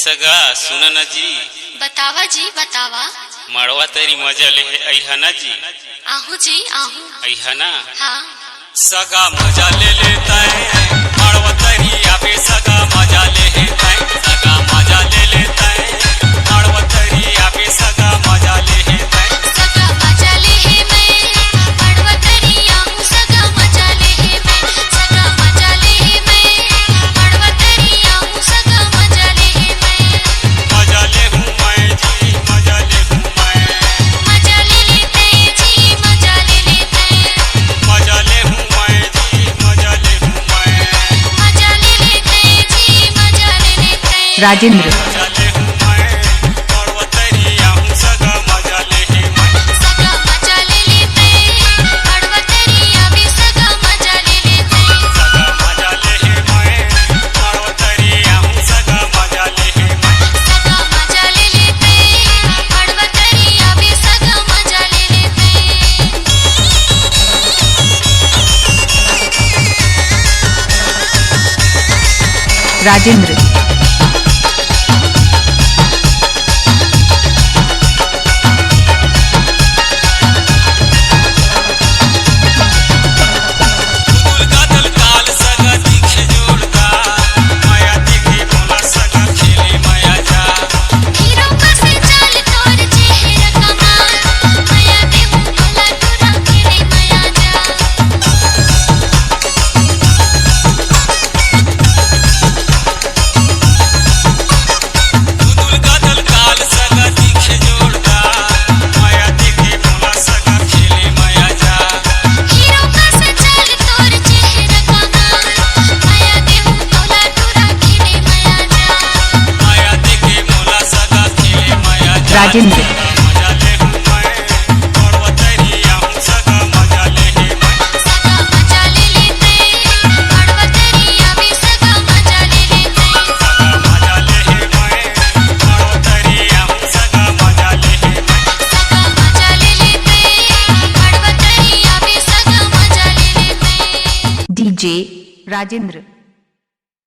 सगा सुन न जी। बतावा जी बतावा। मड़वा तेरी मजा ले अहा ना जी। आहू जी आहू। अहा ना। हाँ। सगा मजा ले लेता है मड़वा तेरी आवे सगा मजा ले लेता है। सगा मजा ले लेता है मड़वा तेरी आवे सगा मजा ले लेता है। सगा मजा ले है मैं मड़वा तेरी आहू सगा मजा ले है मैं। सगा मजा ले है मैं मड़वा तेरी आहू सगा मजा ले है मैं। मजा ले हूँ मैं जी मजा ले हूँ मैं। मजा ले लेते जी मजा ले लेते। मजा ले हूँ मैं जी मजा ले हूँ मैं। मजा ले लेते जी मजा ले लेते। राजेंद्र मजा ले हूँ मैं मड़वा तेरी आहू सगा मजा ले है मैं। सगा मजा ले लेते मड़वा तेरी आवे सगा मजा ले लेते। सगा मजा ले है मैं मड़वा तेरी आहू सगा मजा ले है मैं। सगा मजा ले लेते मड़वा तेरी आवे सगा मजा ले लेते। राजेंद्र फूल का दल काल सगा दिखे जोरदार। माया दिखे बोला सगा खेले माया जा। हीरो का से चाल तोर चेहरा कमाल। माया देहू भला तोरा खेले माया जा। फूल का दल काल सगा दिखे जोरदार। माया दिखे बोला सगा खेले माया जा। हीरो का से चाल तोर चेहरा कमाल। माया देहू भला तोरा खेले माया जा। माया दिखे बोला सगा खेले माया जा। राजेंद्र मजा ले हूँ मैं मड़वा तेरी आहू सगा मजा ले है मैं। सगा मजा ले लेते मड़वा तेरी आवे सगा मजा ले लेते। सगा मजा ले है मैं मड़वा तेरी आहू सगा मजा ले है मैं। सगा मजा ले लेते मड़वा तेरी आवे सगा मजा ले लेते। डीजे राजेंद्र।